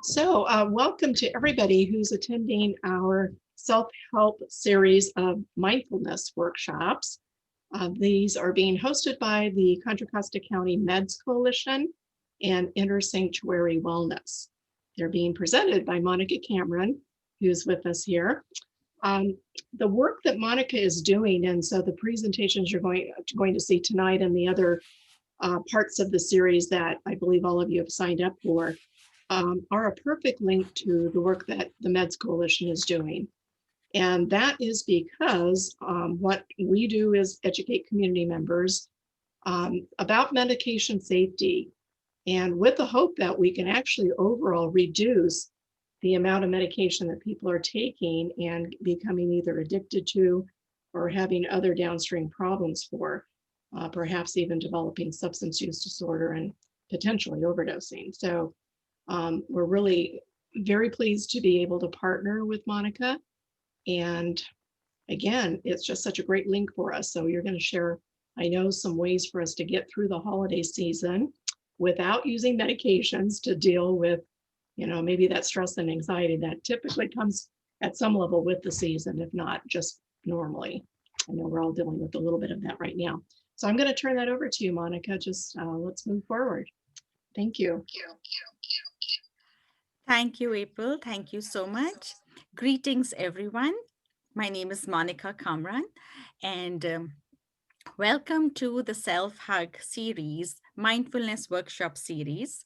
Welcome to everybody who's attending our self-help series of mindfulness workshops. These are being hosted by the Contra Costa County Meds Coalition and Inner Sanctuary Wellness. They're being presented by Monica Kamran, who's with us here. The work that Monica is doing, and so the presentations you're going to see tonight and the other parts of the series that I believe all of you have signed up for, are a perfect link to the work that the Meds Coalition is doing. And that is because what we do is educate community members about medication safety, and with the hope that we can actually overall reduce the amount of medication that people are taking and becoming either addicted to or having other downstream problems for, perhaps even developing substance use disorder and potentially overdosing. So we're really very pleased to be able to partner with Monica. And again, it's just such a great link for us. So you're going to share, I know, some ways for us to get through the holiday season without using medications to deal with, maybe that stress and anxiety that typically comes at some level with the season, if not just normally. I know we're all dealing with a little bit of that right now. So I'm going to turn that over to you, Monica. Just let's move forward. Thank you. Thank you, April. Thank you so much. Greetings, everyone. My name is Monica Kamran, and welcome to the Self Hug series, Mindfulness Workshop series.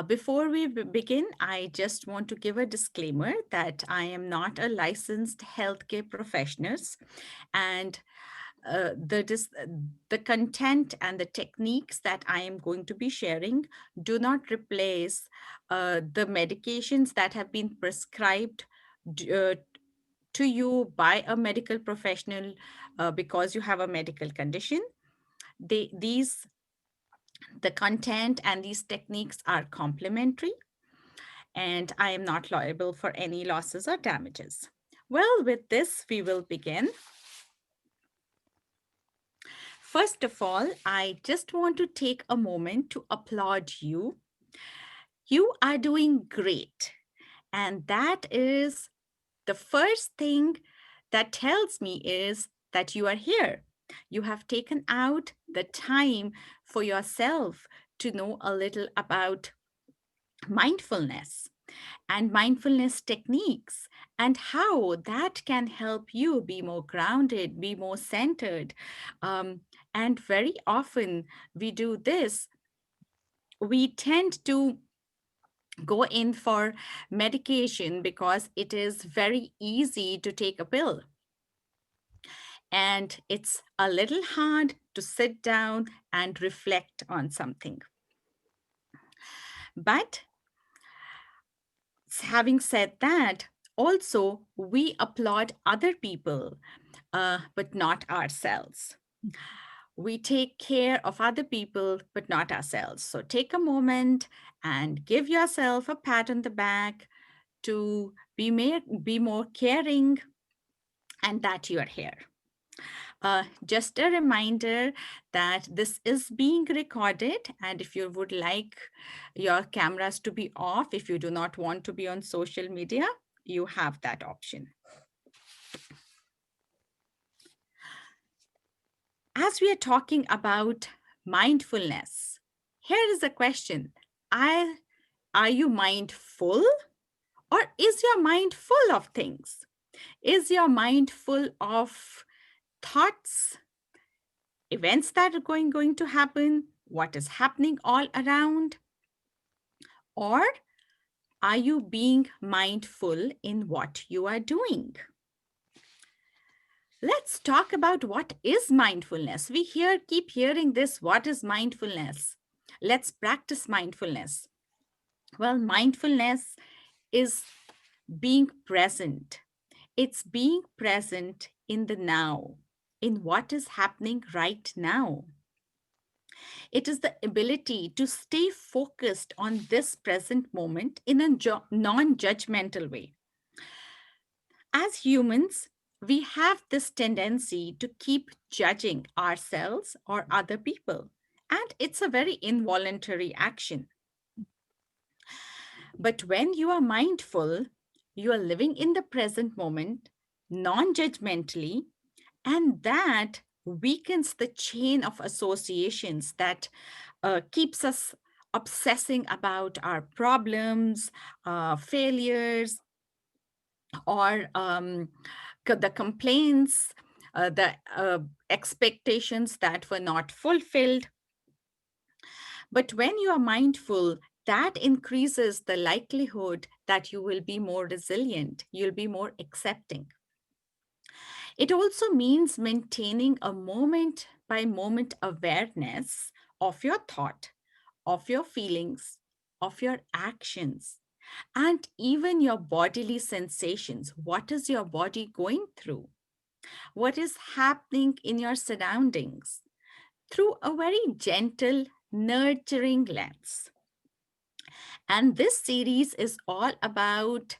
Before we begin, I just want to give a disclaimer that I am not a licensed healthcare professional, and the content and the techniques that I am going to be sharing do not replace the medications that have been prescribed d- uh, to you by a medical professional because you have a medical condition. The content and these techniques are complementary, and I am not liable for any losses or damages. Well, with this, we will begin. First of all, I just want to take a moment to applaud you. You are doing great. And that is the first thing that tells me is that you are here. You have taken out the time for yourself to know a little about mindfulness and mindfulness techniques and how that can help you be more grounded, be more centered. And very often we do this, we tend to go in for medication because it is very easy to take a pill. And it's a little hard to sit down and reflect on something. But having said that, also we applaud other people, but not ourselves. We take care of other people, but not ourselves. So take a moment and give yourself a pat on the back to be more caring and that you are here. Just a reminder that this is being recorded, and if you would like your cameras to be off, if you do not want to be on social media, you have that option. As we are talking about mindfulness, here is a question. Are you mindful, or is your mind full of things? Is your mind full of thoughts, events that are going to happen, what is happening all around? Or are you being mindful in what you are doing? Let's talk about what is mindfulness. Keep hearing this. What is mindfulness? Let's practice mindfulness. Well, mindfulness is being present. It's being present in the now, in what is happening right now. It is the ability to stay focused on this present moment in a non judgmental way. As humans, we have this tendency to keep judging ourselves or other people, and it's a very involuntary action. But when you are mindful, you are living in the present moment, non judgmentally, and that weakens the chain of associations that keeps us obsessing about our problems, failures, or the complaints, the expectations that were not fulfilled. But when you are mindful, that increases the likelihood that you will be more resilient, you'll be more accepting. It also means maintaining a moment by moment awareness of your thought, of your feelings, of your actions, and even your bodily sensations. What is your body going through? What is happening in your surroundings? Through a very gentle, nurturing lens. And this series is all about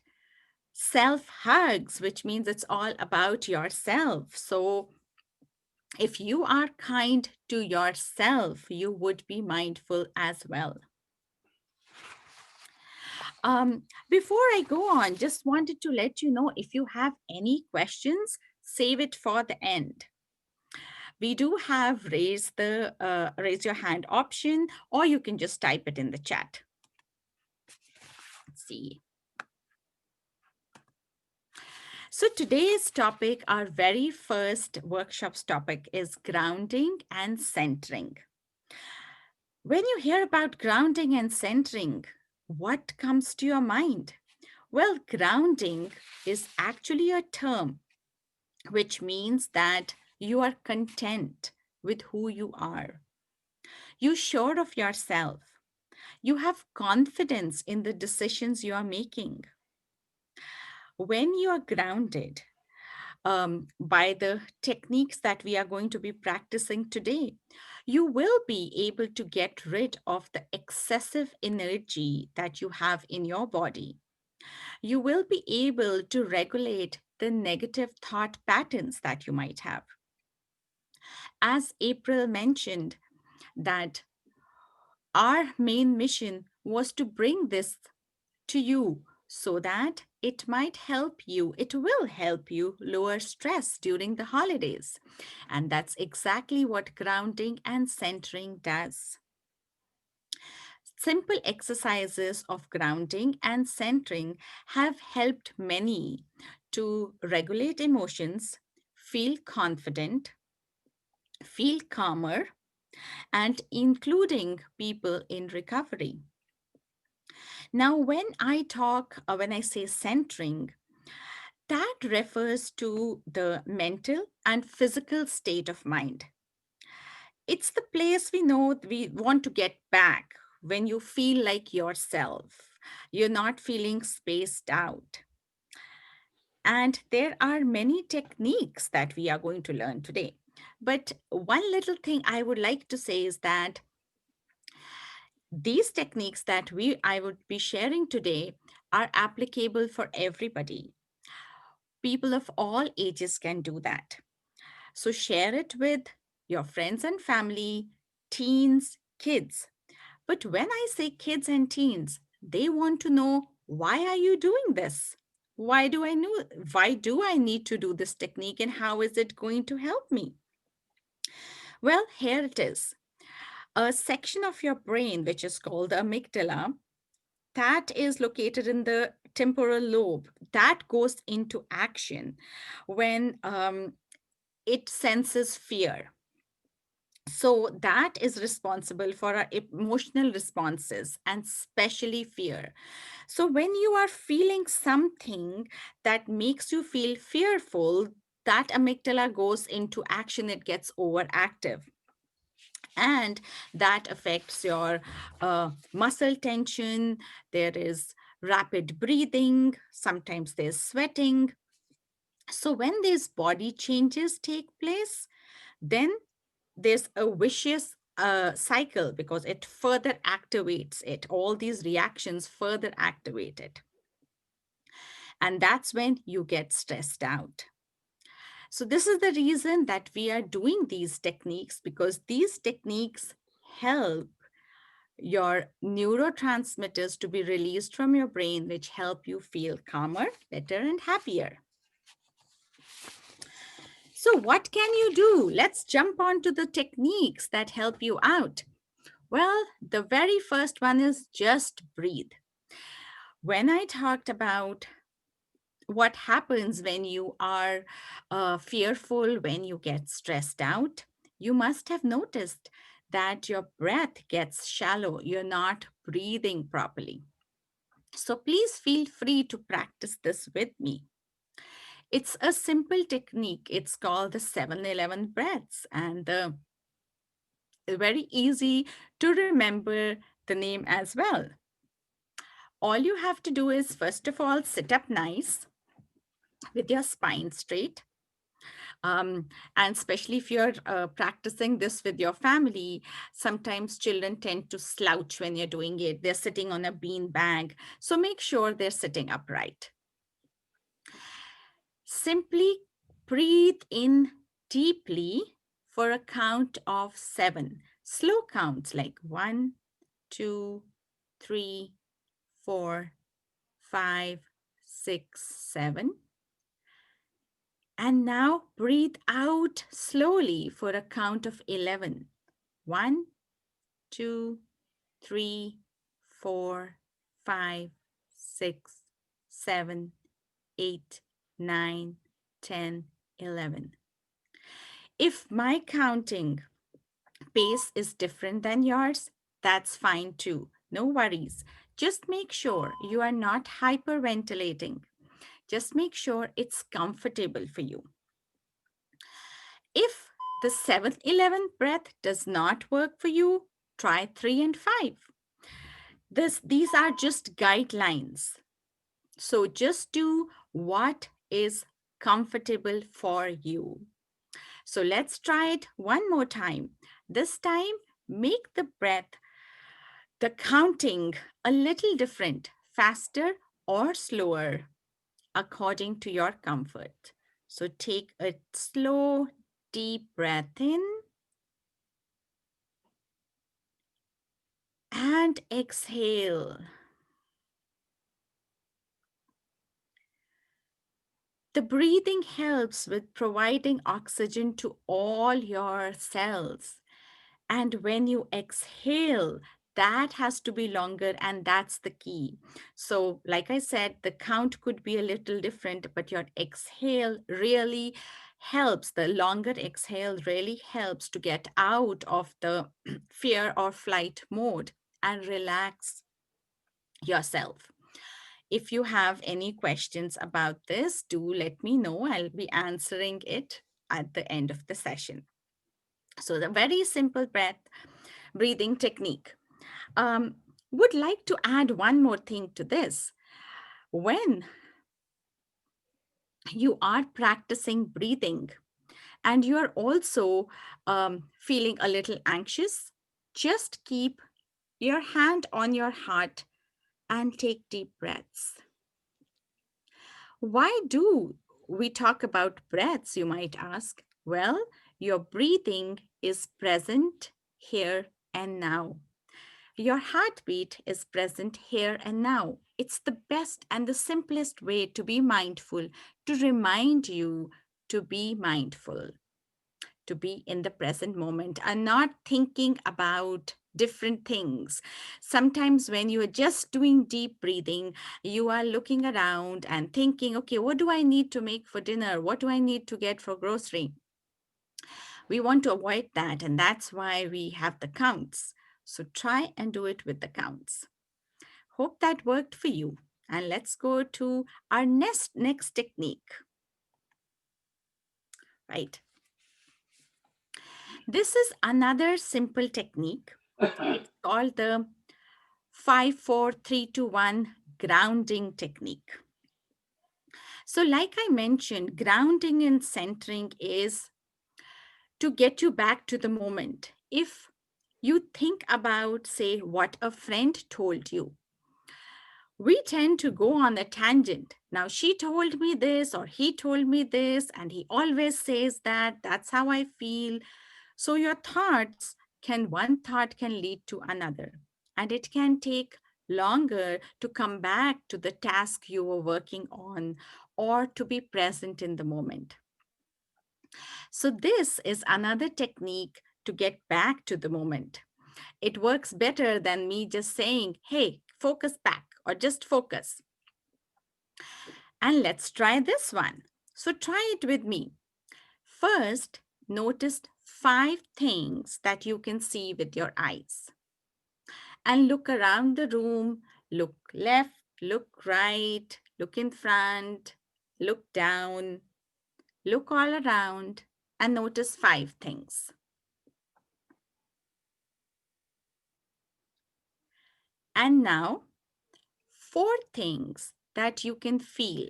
self hugs, which means it's all about yourself. So, if you are kind to yourself, you would be mindful as well. Before I go on, just wanted to let you know if you have any questions, save it for the end. We do have raise your hand option, or you can just type it in the chat. Let's see. So today's topic, our very first workshop's topic, is grounding and centering. When you hear about grounding and centering, what comes to your mind? Well, grounding is actually a term which means that you are content with who you are. You're sure of yourself. You have confidence in the decisions you are making. When you are grounded by the techniques that we are going to be practicing today, you will be able to get rid of the excessive energy that you have in your body. You will be able to regulate the negative thought patterns that you might have. As April mentioned, that our main mission was to bring this to you so that it might help you, it will help you lower stress during the holidays. And that's exactly what grounding and centering does. Simple exercises of grounding and centering have helped many to regulate emotions, feel confident, feel calmer, and including people in recovery. Now, when I say centering, that refers to the mental and physical state of mind. It's the place we know we want to get back when you feel like yourself. You're not feeling spaced out. And there are many techniques that we are going to learn today. But one little thing I would like to say is that these techniques that I would be sharing today are applicable for everybody. People of all ages can do that. So share it with your friends and family, teens, kids. But when I say kids and teens, they want to know, why are you doing this? Why do I need to do this technique, and how is it going to help me? Well, here it is. A section of your brain which is called the amygdala, that is located in the temporal lobe, that goes into action when it senses fear. So that is responsible for our emotional responses and especially fear. So when you are feeling something that makes you feel fearful, that amygdala goes into action, it gets overactive. And that affects your muscle tension. There is rapid breathing, sometimes there's sweating. So when these body changes take place, then there's a vicious cycle because it further activates it. All these reactions further activate it. And that's when you get stressed out. So, this is the reason that we are doing these techniques, because these techniques help your neurotransmitters to be released from your brain, which help you feel calmer, better, and happier. So, what can you do? Let's jump on to the techniques that help you out. Well, the very first one is just breathe. When I talked about what happens when you are fearful, when you get stressed out, you must have noticed that your breath gets shallow. You're not breathing properly. So please feel free to practice this with me. It's a simple technique. It's called the 7-11 breaths, and very easy to remember the name as well. All you have to do is, first of all, sit up nice with your spine straight. Um, and especially if you're practicing this with your family, sometimes children tend to slouch when you're doing it. They're sitting on a bean bag. So make sure they're sitting upright. Simply breathe in deeply for a count of 7. Slow counts like 1, 2, 3, 4, 5, 6, 7. And now breathe out slowly for a count of 11. 1, 2, 3, 4, 5, 6, 7, 8, 9, 10, 11. If my counting pace is different than yours, that's fine too. No worries. Just make sure you are not hyperventilating. Just make sure it's comfortable for you. If the 7-11 breath does not work for you, try 3 and 5. These are just guidelines. So just do what is comfortable for you. So let's try it one more time. This time, make the breath, the counting a little different, faster or slower, according to your comfort. So take a slow, deep breath in and exhale. The breathing helps with providing oxygen to all your cells. And when you exhale, that has to be longer, and that's the key. So, like I said, the count could be a little different, but your exhale really helps. The longer exhale really helps to get out of the fear or flight mode and relax yourself. If you have any questions about this, do let me know. I'll be answering it at the end of the session. So, the very simple breathing technique. Um, would like to add one more thing to this. When you are practicing breathing and you are also feeling a little anxious, just keep your hand on your heart and take deep breaths. Why do we talk about breaths, you might ask? Well, your breathing is present here and now. Your heartbeat is present here and now. It's the best and the simplest way to be mindful, to remind you to be mindful, to be in the present moment and not thinking about different things. Sometimes, when you are just doing deep breathing, you are looking around and thinking, okay, what do I need to make for dinner? What do I need to get for grocery? We want to avoid that, and that's why we have the counts. So try and do it with the counts. Hope that worked for you. And let's go to our next technique. Right. This is another simple technique. It's called the 5-4-3-2-1 grounding technique. So, like I mentioned, grounding and centering is to get you back to the moment. If you think about, say, what a friend told you, we tend to go on a tangent. Now, she told me this, or he told me this, and he always says that. That's how I feel. So, your thoughts one thought can lead to another. and it can take longer to come back to the task you were working on or to be present in the moment. So, this is another technique to get back to the moment. It works better than me just saying, hey, focus back or just focus. And let's try this one. So, try it with me. First, notice 5 things that you can see with your eyes and look around the room. Look left, look right, look in front, look down, look all around, and notice 5 things. And now, 4 things that you can feel.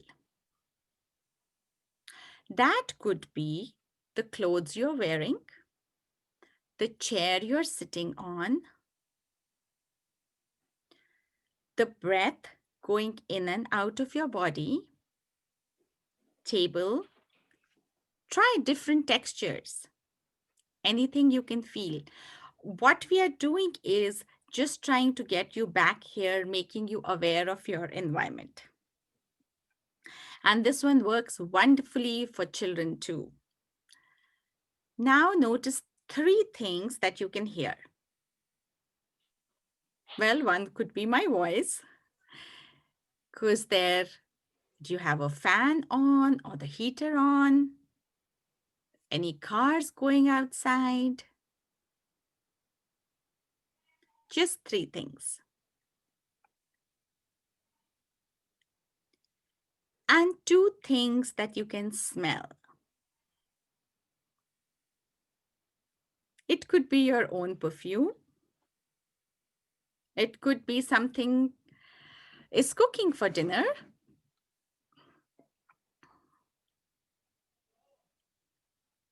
That could be the clothes you're wearing, the chair you're sitting on, the breath going in and out of your body, table. Try different textures, anything you can feel. What we are doing is just trying to get you back here, making you aware of your environment. And this one works wonderfully for children too. Now, notice 3 things that you can hear. Well, one could be my voice, because there, do you have a fan on or the heater on? Any cars going outside? Just 3 things. And 2 things that you can smell. It could be your own perfume. It could be something is cooking for dinner.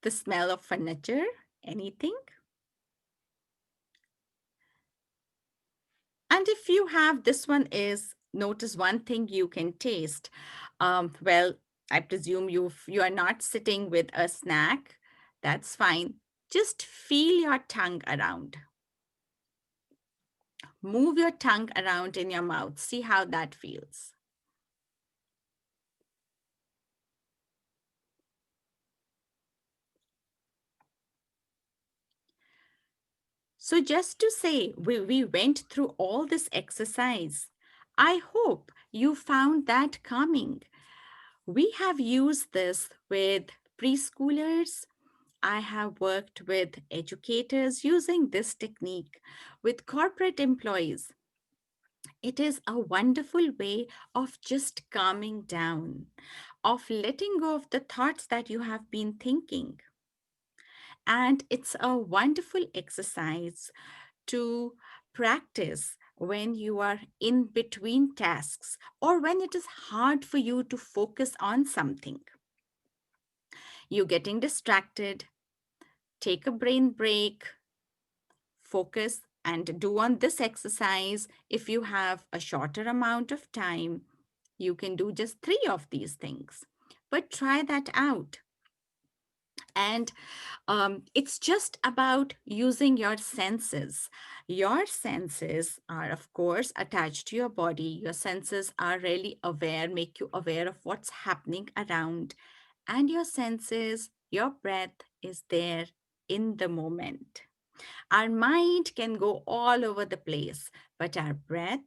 The smell of furniture, anything. And if you have, this one is, notice one thing you can taste. Well, I presume you are not sitting with a snack. That's fine. Just feel your tongue around. Move your tongue around in your mouth. See how that feels. So just to say, we went through all this exercise. I hope you found that calming. We have used this with preschoolers. I have worked with educators using this technique with corporate employees. It is a wonderful way of just calming down, of letting go of the thoughts that you have been thinking. And it's a wonderful exercise to practice when you are in between tasks or when it is hard for you to focus on something. You're getting distracted, take a brain break, focus, and do on this exercise. If you have a shorter amount of time, you can do just 3 of these things. But try that out. And it's just about using your senses. Your senses are, of course, attached to your body. Your senses are really aware, make you aware of what's happening around. And your senses, your breath is there in the moment. Our mind can go all over the place, but our breath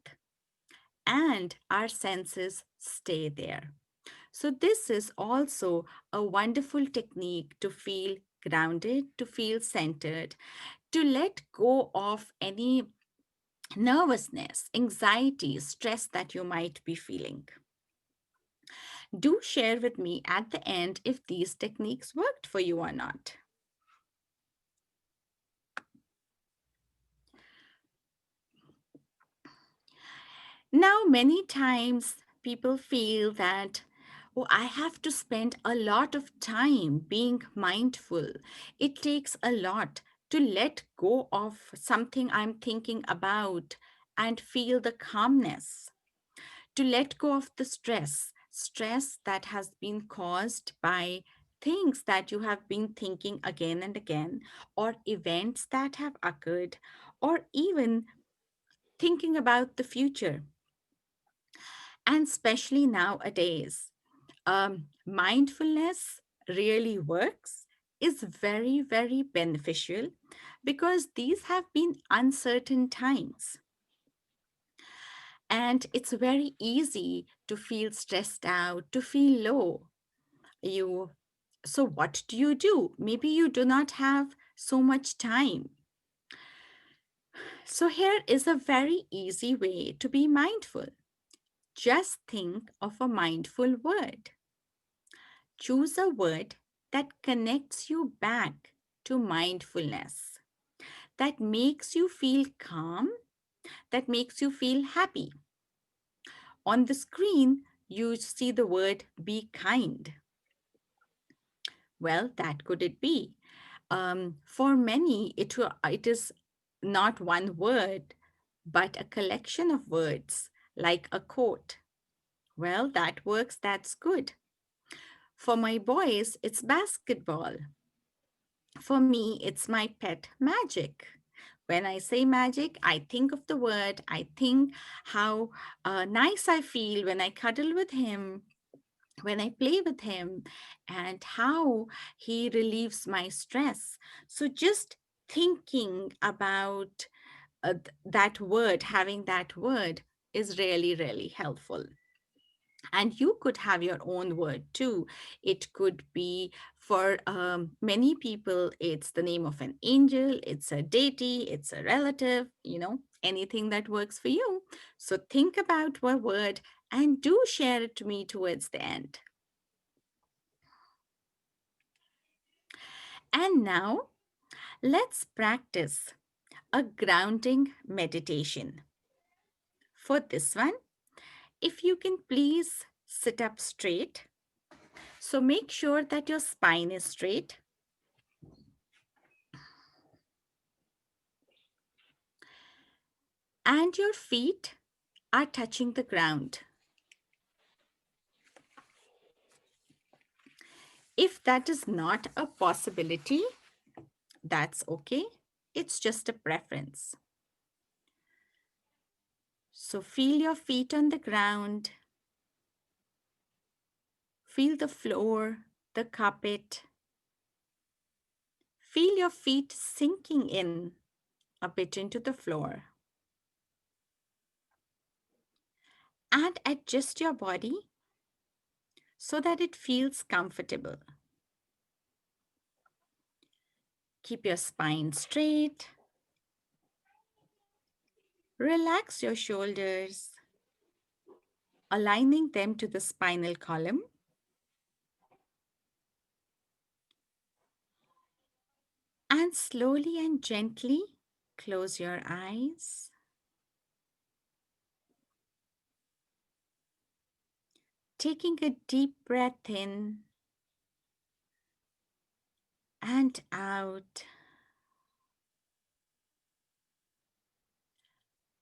and our senses stay there. So, this is also a wonderful technique to feel grounded, to feel centered, to let go of any nervousness, anxiety, stress that you might be feeling. Do share with me at the end if these techniques worked for you or not. Now, many times people feel that, oh, I have to spend a lot of time being mindful. It takes a lot to let go of something I'm thinking about and feel the calmness, to let go of the stress that has been caused by things that you have been thinking again and again, or events that have occurred, or even thinking about the future. And especially nowadays, mindfulness really works, is very, very beneficial because these have been uncertain times. And it's very easy to feel stressed out, to feel low. You so what do you do? Maybe you do not have so much time. So here is a very easy way to be mindful. Just think of a mindful word. Choose a word that connects you back to mindfulness, that makes you feel calm, that makes you feel happy. On the screen, you see the word be kind. Well, that could it be. For many, it is not one word, but a collection of words, like a quote. Well, that works, that's good. For my boys, it's basketball. For me, it's my pet magic. When I say magic, I think of the word, I think how nice I feel when I cuddle with him, when I play with him, and how he relieves my stress. So just thinking about that word, having that word is really, really helpful. And you could have your own word too. It could be for many people, it's the name of an angel, it's a deity, it's a relative, anything that works for you. So think about a word and do share it to me towards the end. And now let's practice a grounding meditation. For this one, if you can please sit up straight. So make sure that your spine is straight and your feet are touching the ground. If that is not a possibility, that's okay. It's just a preference. So feel your feet on the ground, feel the floor, the carpet. Feel your feet sinking in a bit into the floor. And adjust your body so that it feels comfortable. Keep your spine straight. Relax your shoulders, aligning them to the spinal column. And slowly and gently close your eyes. Taking a deep breath in and out.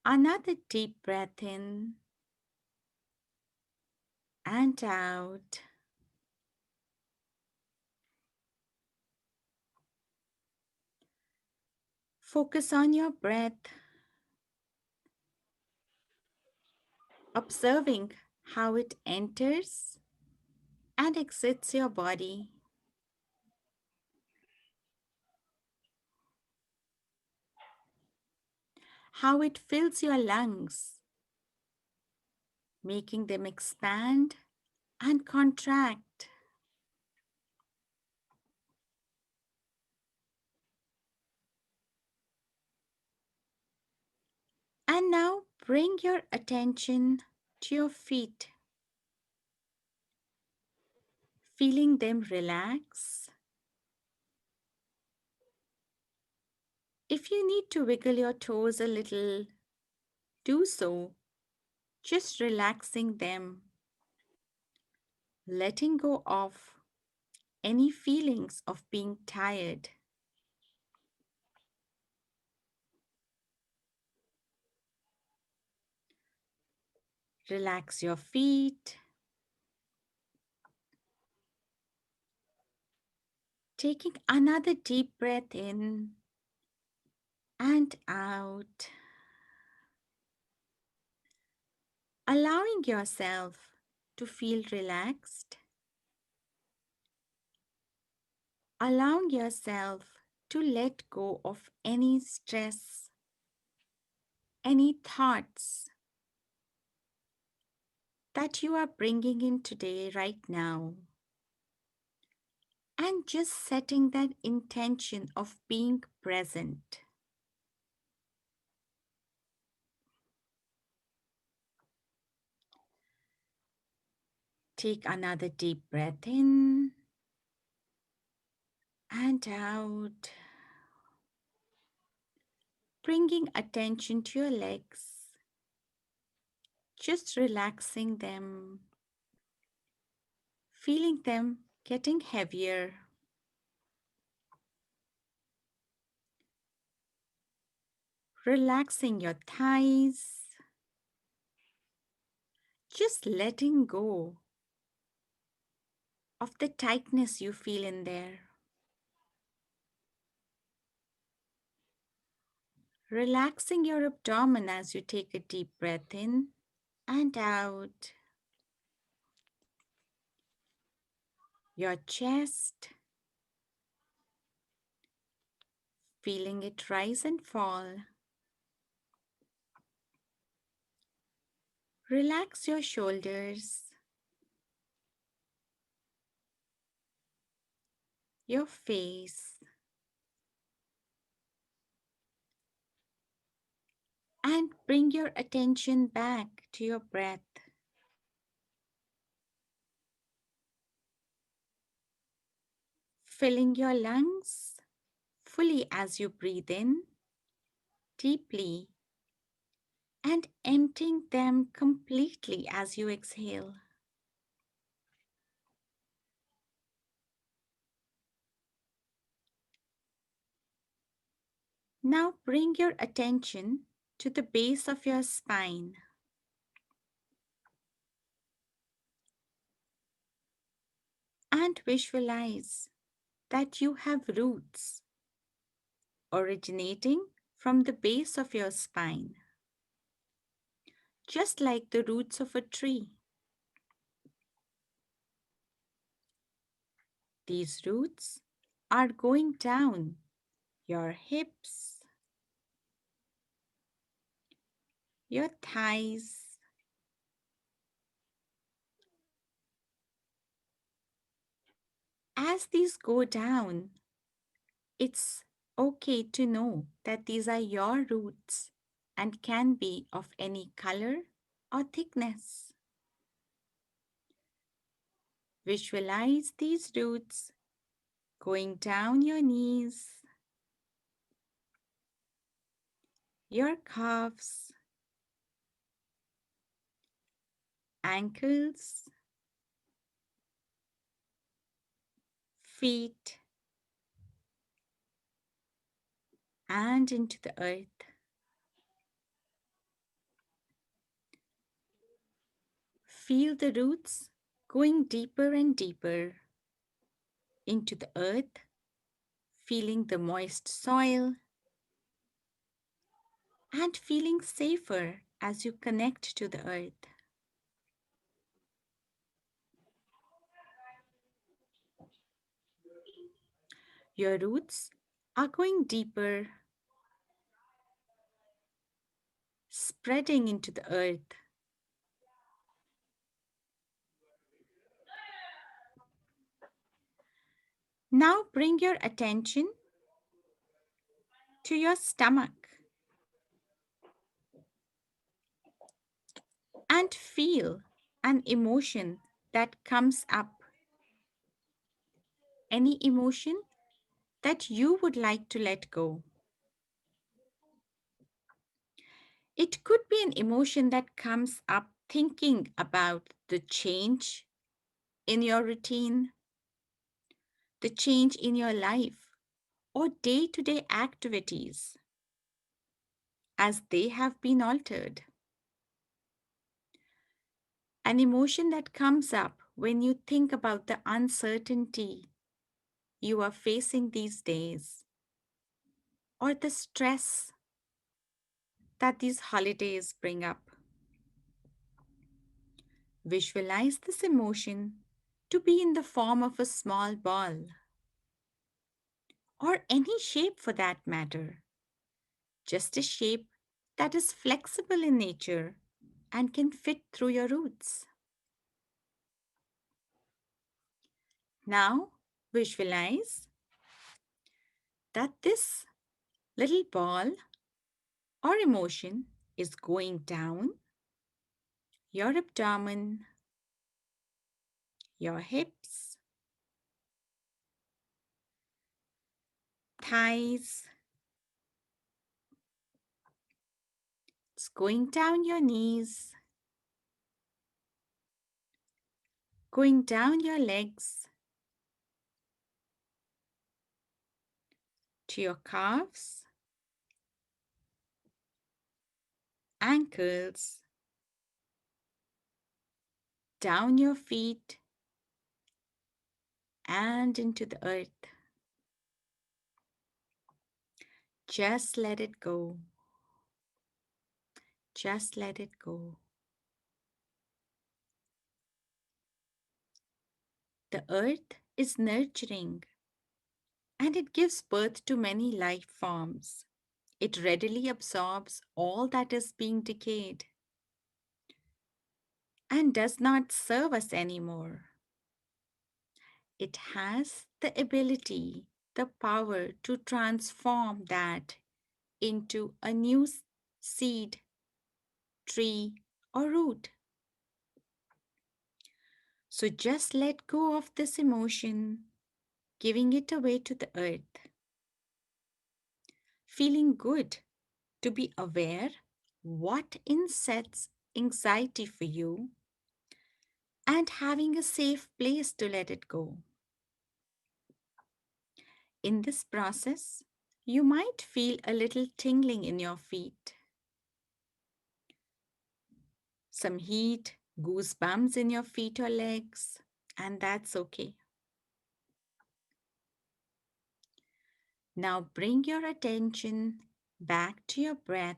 Another deep breath in and out. Focus on your breath, observing how it enters and exits your body. How it fills your lungs, making them expand and contract. And now bring your attention to your feet, feeling them relax. If you need to wiggle your toes a little, do so, just relaxing them, letting go of any feelings of being tired. Relax your feet, taking another deep breath in and out. allowing yourself to feel relaxed, allowing yourself to let go of any stress, any thoughts that you are bringing in today, right now, and just setting that intention of being present. Take another deep breath in and out, bringing attention to your legs, just relaxing them, feeling them getting heavier. Relaxing your thighs, just letting go of the tightness you feel in there. Relaxing your abdomen as you take a deep breath in and out. Your chest, feeling it rise and fall. Relax your shoulders, your face, and bring your attention back to your breath. Filling your lungs fully as you breathe in deeply and emptying them completely as you exhale. Now bring your attention to the base of your spine and visualize that you have roots originating from the base of your spine, just like the roots of a tree. These roots are going down your hips, your thighs, as these go down. It's okay to know that these are your roots and can be of any color or thickness. Visualize these roots going down your knees, your calves, ankles, feet, and into the earth. Feel the roots going deeper and deeper into the earth, feeling the moist soil and feeling safer as you connect to the earth. Your roots are going deeper, spreading into the earth. Now bring your attention to your stomach and feel an emotion that comes up. Any emotion that you would like to let go. It could be an emotion that comes up thinking about the change in your routine, the change in your life, or day to day activities as they have been altered. An emotion that comes up when you think about the uncertainty you are facing these days, or the stress that these holidays bring up. Visualize this emotion to be in the form of a small ball or any shape for that matter, just a shape that is flexible in nature and can fit through your roots. Now, visualize that this little ball or emotion is going down your abdomen, your hips, thighs. It's going down your knees, going down your legs to your calves, ankles, down your feet, and into the earth. Just let it go. Just let it go. The earth is nurturing and it gives birth to many life forms. It readily absorbs all that is being decayed and does not serve us anymore. It has the ability, the power to transform that into a new seed, tree, or root. So just let go of this emotion, giving it away to the earth. Feeling good to be aware what insets anxiety for you and having a safe place to let it go. In this process, you might feel a little tingling in your feet, some heat, goosebumps in your feet or legs, and that's okay. Now bring your attention back to your breath,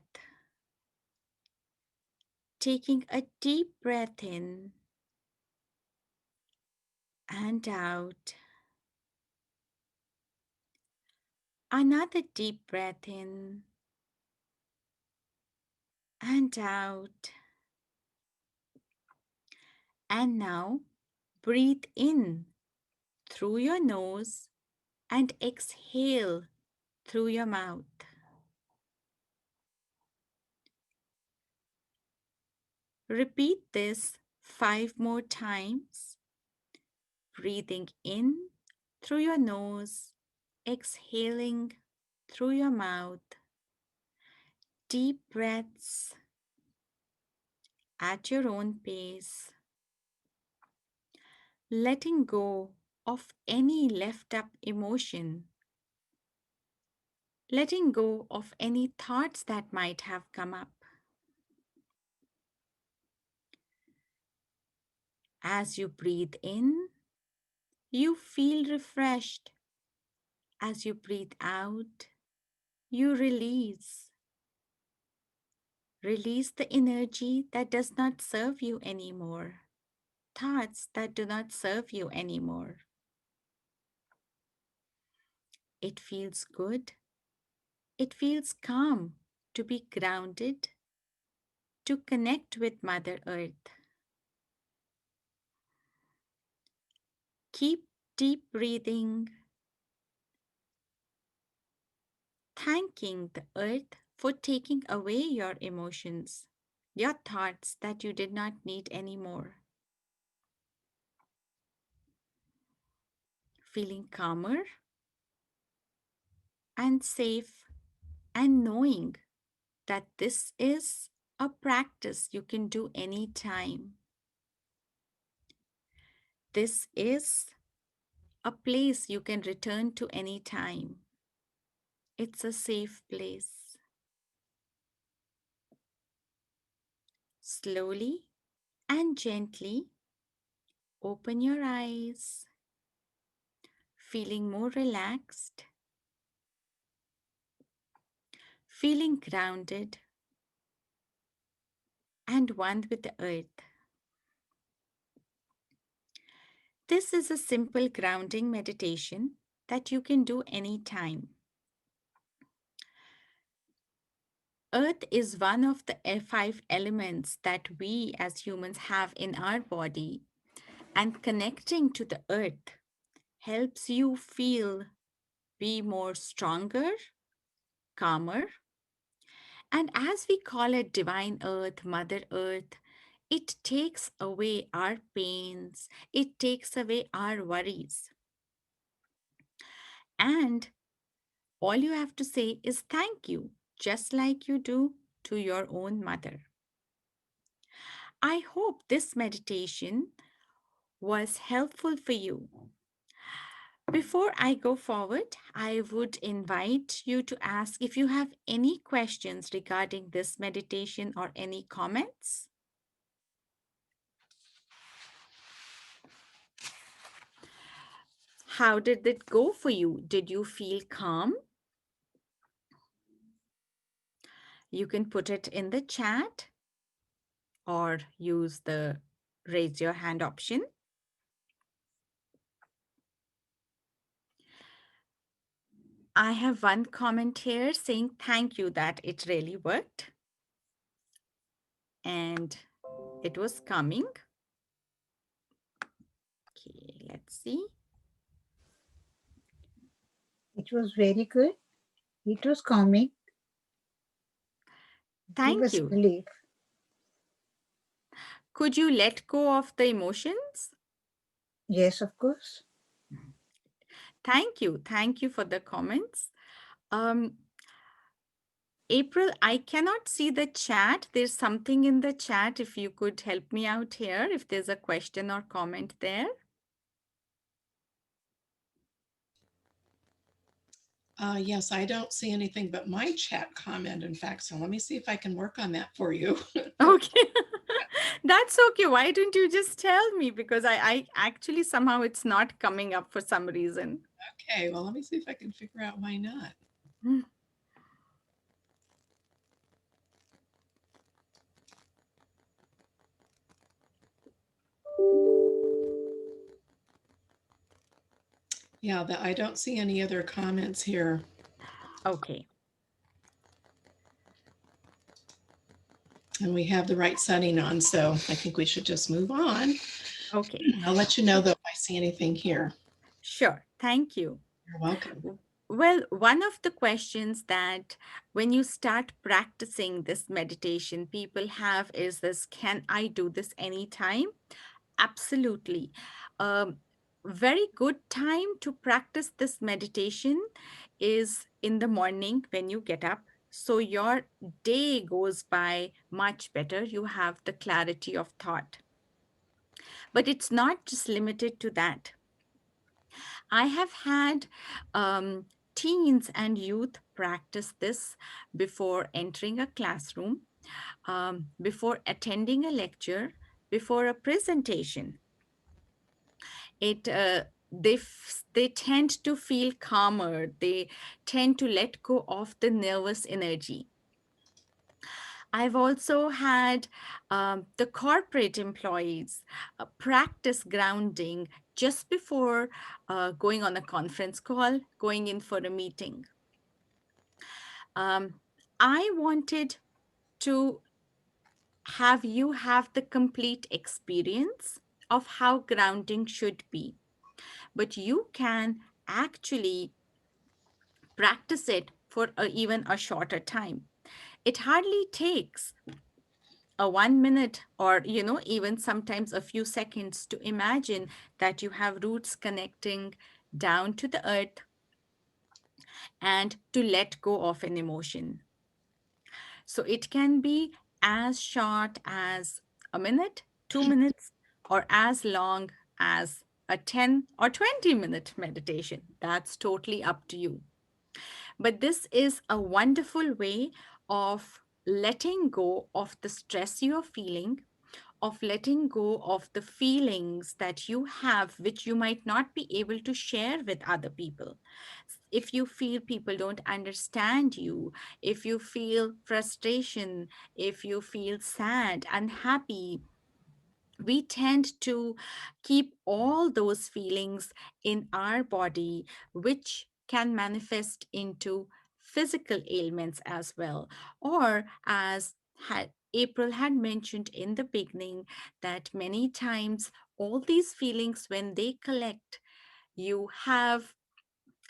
taking a deep breath in and out. Another deep breath in and out. And now breathe in through your nose and exhale through your mouth. Repeat this 5 more times, breathing in through your nose, exhaling through your mouth. Deep breaths at your own pace, letting go of any left up emotion, letting go of any thoughts that might have come up. As you breathe in, you feel refreshed. As you breathe out, you release. Release the energy that does not serve you anymore, thoughts that do not serve you anymore. It feels good. It feels calm to be grounded, to connect with Mother Earth. Keep deep breathing, thanking the earth for taking away your emotions, your thoughts that you did not need anymore. Feeling calmer and safe, and knowing that this is a practice you can do anytime. This is a place you can return to anytime. It's a safe place. Slowly and gently open your eyes, feeling more relaxed, feeling grounded and one with the earth. This is a simple grounding meditation that you can do anytime. Earth is one of the five elements that we as humans have in our body, and connecting to the earth helps you feel be more stronger, calmer, and as we call it divine earth, mother earth, it takes away our pains, it takes away our worries. And all you have to say is thank you, just like you do to your own mother. I hope this meditation was helpful for you. Before I go forward, I would invite you to ask if you have any questions regarding this meditation or any comments. How did it go for you? Did you feel calm? You can put it in the chat or use the raise your hand option. I have one comment here saying thank you that it really worked and it was coming. Okay, let's see. It was very good. It was calming. Give Thank us you. relief. Could you let go of the emotions? Yes, of course. Thank you. Thank you for the comments. Um, April, I cannot see the chat. There's something in the chat. If you could help me out here, if there's a question or comment there. Yes, I don't see anything but my chat comment, in fact. So let me see if I can work on that for you. Okay. That's okay. Why don't you just tell me? Because I actually somehow it's not coming up for some reason. Okay, well, let me see if I can figure out why not. Hmm. Yeah, I don't see any other comments here. Okay. And we have the right setting on, so I think we should just move on. Okay. I'll let you know though if I see anything here. Sure. Thank you. You're welcome. Well, one of the questions that when you start practicing this meditation, people have is this, can I do this anytime? Absolutely. Um, very good time to practice this meditation is in the morning when you get up. So your day goes by much better. You have the clarity of thought. But it's not just limited to that. I have had teens and youth practice this before entering a classroom, before attending a lecture, before a presentation. They tend to feel calmer. They tend to let go of the nervous energy. I've also had the corporate employees practice grounding just before going on a conference call, going in for a meeting. Um, I wanted to have you have the complete experience of how grounding should be, but you can actually practice it for even a shorter time. It hardly takes a 1 minute or even sometimes a few seconds to imagine that you have roots connecting down to the earth and to let go of an emotion. So it can be as short as a minute, 2 minutes, or as long as a 10 or 20-minute meditation. That's totally up to you. But this is a wonderful way of letting go of the stress you're feeling, of letting go of the feelings that you have, which you might not be able to share with other people. If you feel people don't understand you, if you feel frustration, if you feel sad, unhappy, we tend to keep all those feelings in our body, which can manifest into physical ailments as well. Or, as April had mentioned in the beginning, that many times all these feelings, when they collect, you have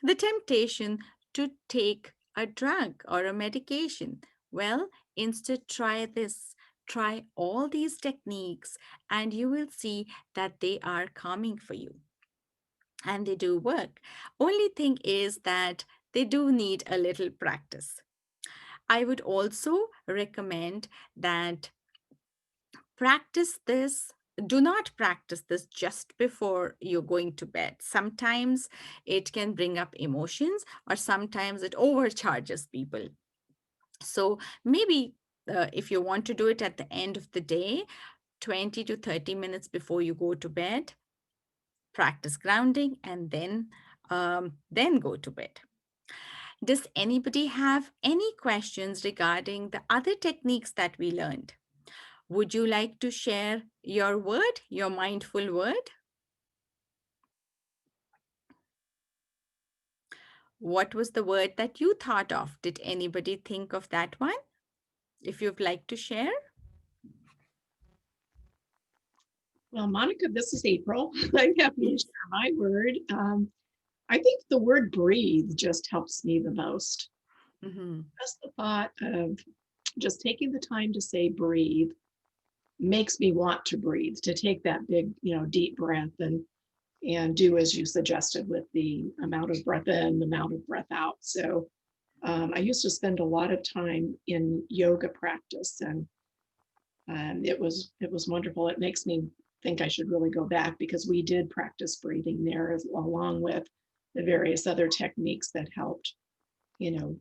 the temptation to take a drug or a medication. Well, instead, try this. Try all these techniques, and you will see that they are calming for you and they do work. Only thing is that they do need a little practice. I would also recommend that practice this. Do not practice this just before you're going to bed. Sometimes it can bring up emotions, or sometimes it overcharges people. So maybe if you want to do it at the end of the day, 20 to 30 minutes before you go to bed, practice grounding, and then go to bed. Does anybody have any questions regarding the other techniques that we learned? Would you like to share your word, your mindful word? What was the word that you thought of? Did anybody think of that one? If you'd like to share. Well, Monica, this is April. I'm happy to share my word. I think the word breathe just helps me the most. Mhm. Just the thought of just taking the time to say breathe makes me want to breathe, to take that big, deep breath and do as you suggested with the amount of breath in, the amount of breath out. So I used to spend a lot of time in yoga practice, and it was wonderful. It makes me think I should really go back, because we did practice breathing there along with the various other techniques that helped,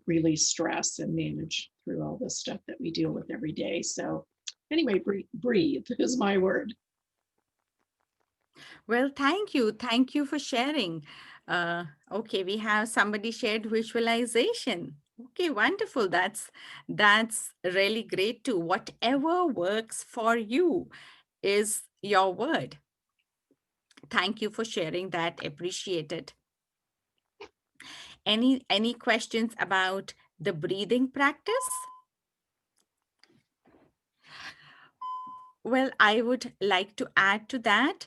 release stress and manage through all the stuff that we deal with every day. So anyway, breathe is my word. Well, thank you. Thank you for sharing. Okay, we have somebody shared visualization. Okay, wonderful. That's really great too. Whatever works for you is your word. Thank you for sharing that. Appreciate it. Any questions about the breathing practice? Well, I would like to add to that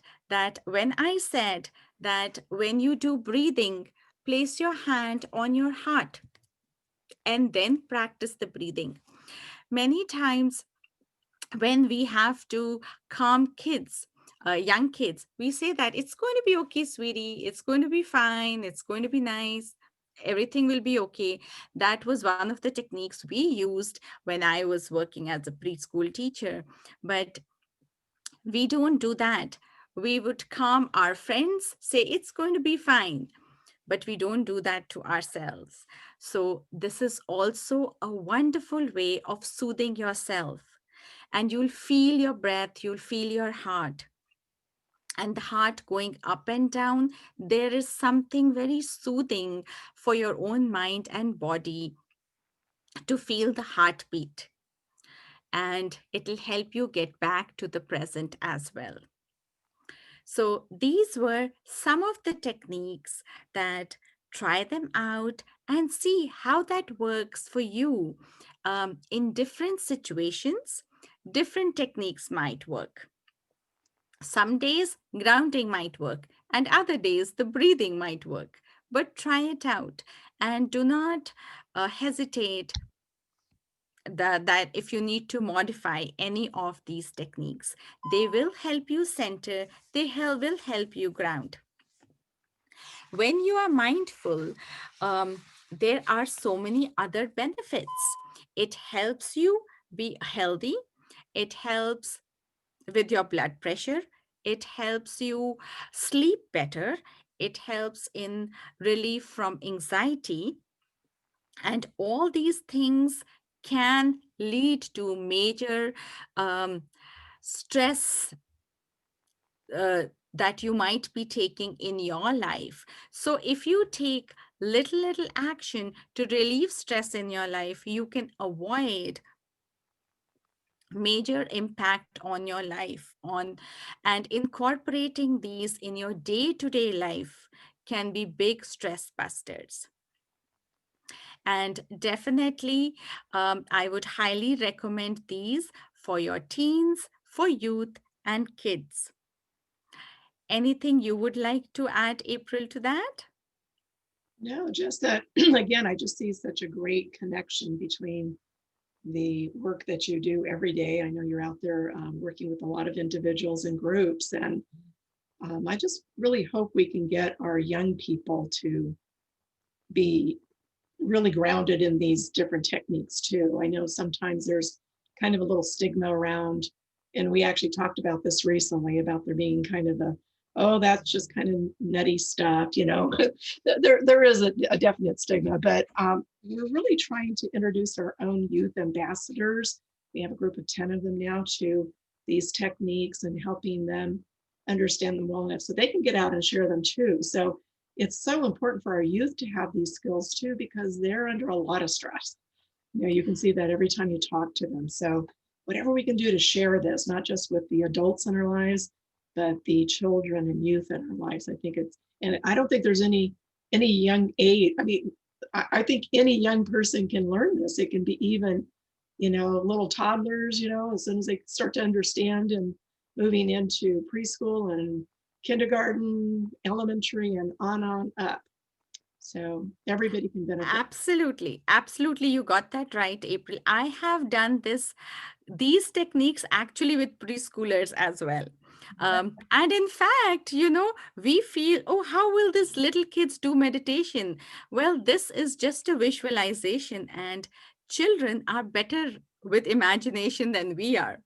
when I said that when you do breathing, place your hand on your heart and then practice the breathing. Many times when we have to calm kids, young kids, we say that it's going to be okay, sweetie, it's going to be fine, it's going to be nice, everything will be okay. That was one of the techniques we used when I was working as a preschool teacher. But we don't do that. We would calm our friends, say it's going to be fine, but we don't do that to ourselves. So, this is also a wonderful way of soothing yourself. And you'll feel your breath, you'll feel your heart, and the heart going up and down. There is something very soothing for your own mind and body to feel the heartbeat, and it'll help you get back to the present as well. So, these were some of the techniques that try them out and see how that works for you. In different situations, different techniques might work. Some days, grounding might work, and other days, the breathing might work. But try it out and do not hesitate that if you need to modify any of these techniques, they will help you center, will help you ground. When you are mindful, there are so many other benefits. It helps you be healthy, it helps with your blood pressure, it helps you sleep better, it helps in relief from anxiety, and all these things can lead to major um, stress uh, that you might be taking in your life. So if you take little action to relieve stress in your life, you can avoid major impact on your life on, and incorporating these in your day-to-day life can be big stress busters. And definitely, I would highly recommend these for your teens, for youth, and kids. Anything you would like to add, April, to that? No, just that, again, I just see such a great connection between the work that you do every day. I know you're out there working with a lot of individuals and groups, and I just really hope we can get our young people to be really grounded in these different techniques too. I know sometimes there's kind of a little stigma around, and we actually talked about this recently about there being kind of a, oh, that's just kind of nutty stuff, you know. There is a definite stigma, but we're really trying to introduce our own youth ambassadors. We have a group of 10 of them now to these techniques and helping them understand them well enough so they can get out and share them too. So it's so important for our youth to have these skills too, because they're under a lot of stress. You know, you can see that every time you talk to them. So whatever we can do to share this, not just with the adults in our lives, but the children and youth in our lives, I think it's, and I don't think there's any young age. I mean, I think any young person can learn this. It can be even, you know, little toddlers, you know, as soon as they start to understand and moving into preschool and kindergarten, elementary, and on up. So everybody can benefit. Absolutely. Absolutely. You got that right, April. I have done these techniques actually with preschoolers as well. And in fact, we feel, oh, how will these little kids do meditation? Well, this is just a visualization, and children are better with imagination than we are.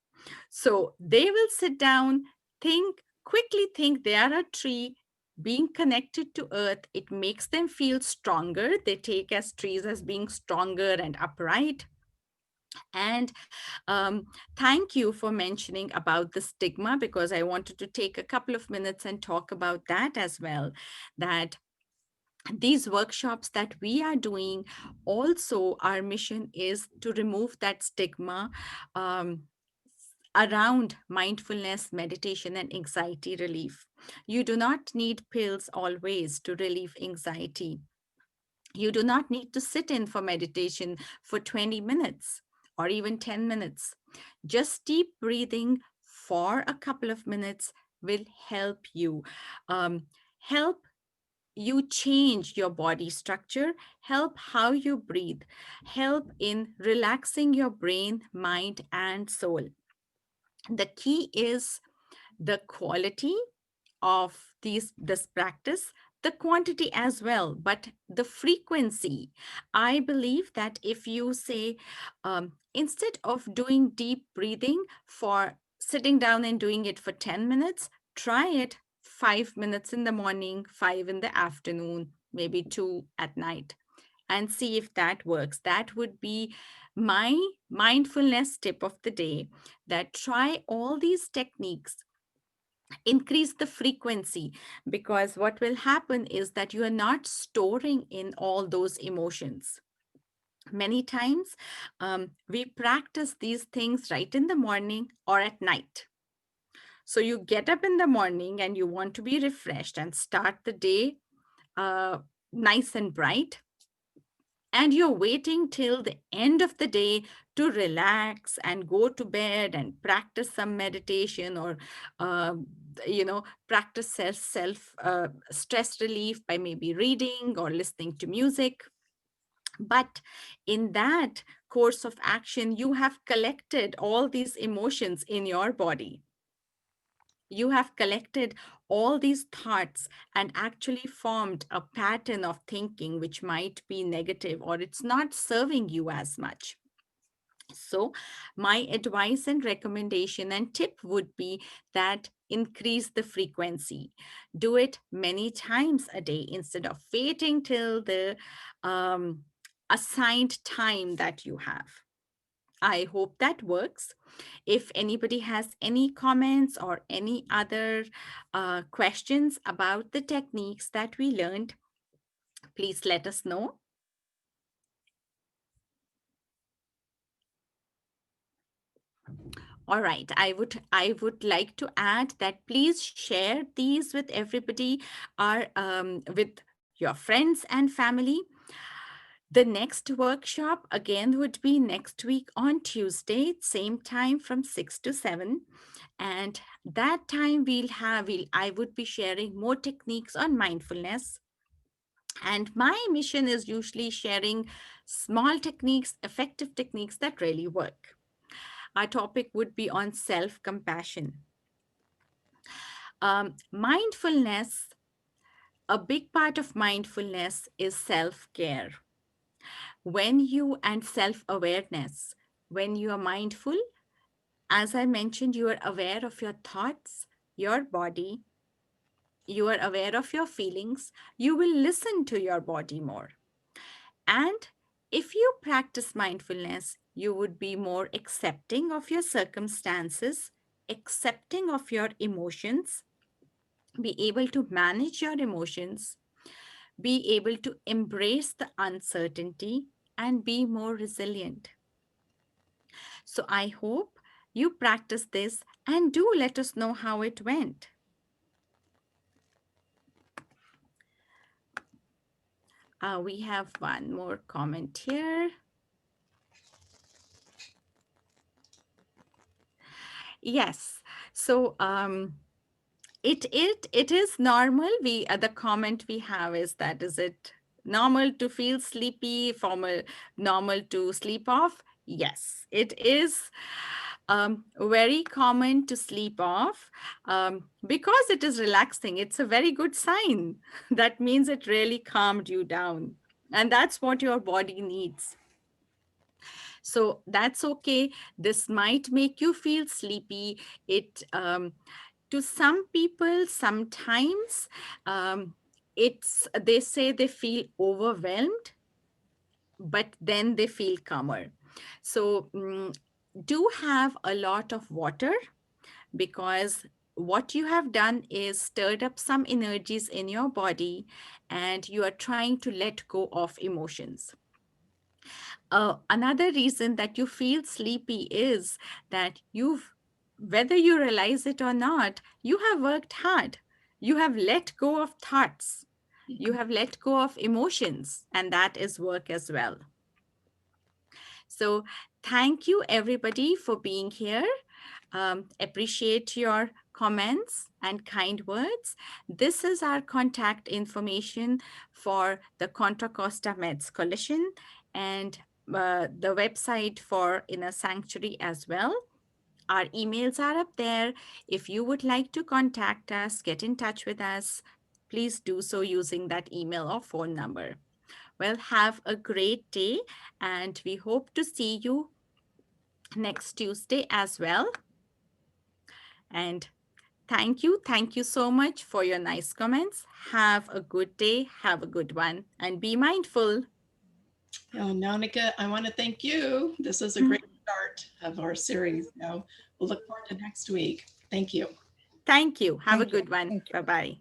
So they will sit down, quickly think they are a tree being connected to earth. It makes them feel stronger. They take as trees as being stronger and upright. And thank you for mentioning about the stigma, because I wanted to take a couple of minutes and talk about that as well. That these workshops that we are doing, also our mission is to remove that stigma um, around mindfulness, meditation, and anxiety relief. You do not need pills always to relieve anxiety. You do not need to sit in for meditation for 20 minutes or even 10 minutes. Just deep breathing for a couple of minutes will help you. Help you change your body structure, help how you breathe, help in relaxing your brain, mind, and soul. The key is the quality of this practice, the quantity as well, but the frequency. I believe that if you say, instead of doing deep breathing for sitting down and doing it for 10 minutes, try it 5 minutes in the morning, 5 in the afternoon, maybe 2 at night, and see if that works. That would be my mindfulness tip of the day, that try all these techniques, increase the frequency, because what will happen is that you are not storing in all those emotions. Many times we practice these things right in the morning or at night. So you get up in the morning and you want to be refreshed and start the day uh, nice and bright, and you're waiting till the end of the day to relax and go to bed and practice some meditation, or uh, practice self stress relief by maybe reading or listening to music. But in that course of action, you have collected all these emotions in your body. You have collected all these thoughts and actually formed a pattern of thinking which might be negative, or it's not serving you as much. So, my advice and recommendation and tip would be that increase the frequency. Do it many times a day instead of waiting till the um, assigned time that you have. I hope that works. If anybody has any comments or any other questions about the techniques that we learned, please let us know. All right. I would like to add that please share these with everybody, with your friends and family. The next workshop again would be next week on Tuesday, same time from 6 to 7. And that time I would be sharing more techniques on mindfulness. And my mission is usually sharing small techniques, effective techniques that really work. Our topic would be on self-compassion. Mindfulness, a big part of mindfulness is self-care. And self-awareness. When you are mindful, as I mentioned, you are aware of your thoughts, your body, you are aware of your feelings, you will listen to your body more. And if you practice mindfulness, you would be more accepting of your circumstances, accepting of your emotions, be able to manage your emotions, be able to embrace the uncertainty, and be more resilient. So I hope you practice this and do let us know how it went. We have one more comment here. Yes. So it is normal. The comment we have is that, is it normal to feel sleepy, normal to sleep off? Yes, it is very common to sleep off, because it is relaxing. It's a very good sign. That means it really calmed you down, and that's what your body needs. So that's okay. This might make you feel sleepy. It To some people, sometimes they say they feel overwhelmed, but then they feel calmer. So do have a lot of water, because what you have done is stirred up some energies in your body, and you are trying to let go of emotions. Another reason that you feel sleepy is that whether you realize it or not, you have worked hard. You have let go of thoughts. You have let go of emotions, and that is work as well. So, thank you everybody for being here. Appreciate your comments and kind words. This is our contact information for the Contra Costa Meds Coalition, and the website for Inner Sanctuary as well. Our emails are up there. If you would like to contact us, get in touch with us, please do so using that email or phone number. Well, have a great day, and we hope to see you next Tuesday as well. And thank you. Thank you so much for your nice comments. Have a good day. Have a good one, and be mindful. Monica, I want to thank you. This is a great start of our series. Now we'll look forward to next week. Thank you. Thank you. Have a Thank you. good one. Thank you. Bye-bye.